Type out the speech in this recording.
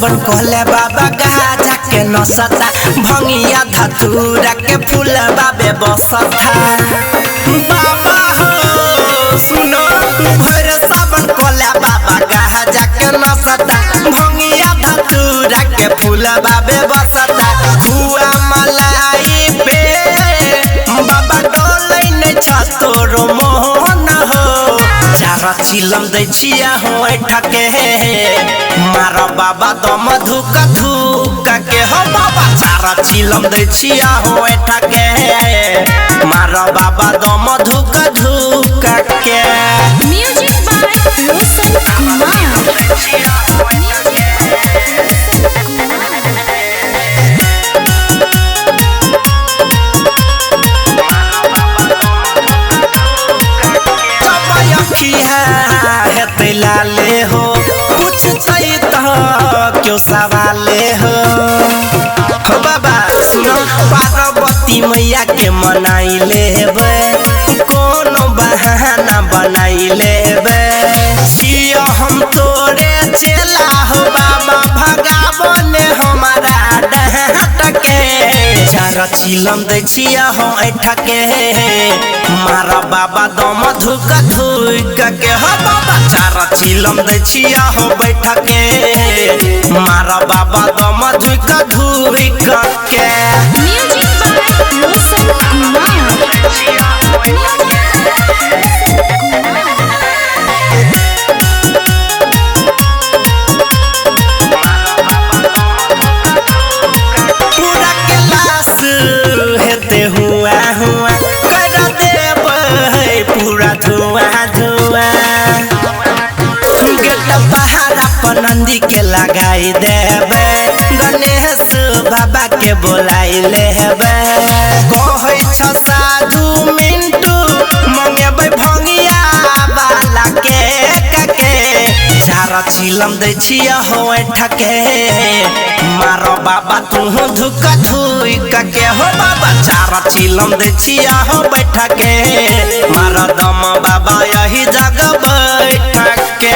सावन कहले बाबा गाजा के नसता भंगिया धतूरा के फूल बाबे बसता बाबा हो सुनो भर सावन कहले बाबा गाजा के नसता भंगिया धतूरा के फूल बाबे बसता हुआ मलाई पे बाबा डोलै नै छ तोरो मोहन हो चारा चिलम दै छिया हो ठके मारा बाबा दम धुका धुका के हो बाबा चारा चिलम दै छिया हो ठके मारा बाबा दम धुका धुका के म्यूजिक बाय रोशन लाले हो पूछते तो क्यों सवाले हो बाबा सुनो पार्वती मैया के मनाई लेबे कोनो बहाना बनाई लेबे जियो हम तोरे चेला हो बाबा भगावन हमारा डहट के चारा चिलम दै छिया हो ठके मारा बाबा दम धुका धुका के हो बाबा चारा चिलम दै छिया हो बैठके मारा बाबा दम धुका धुका के म्यूजिक बाय रोशन पूरा क्लास हेते हुआ हुआ कर देब पूरा धुआं धुआं गेट पहाड़ा पर नंदी के लगाई देबे गणेश बाबा के बोलाई लेबे कहै छ साधु मिंटू मंगेबै भंगिया वाला के कके चारा चिलम दै छिया हो ठके मारो बाबा तू धुका धुका के हो बाबा चारा चिलम दै छिया हो बैठके मारा दम बाबा यही जगह बैठके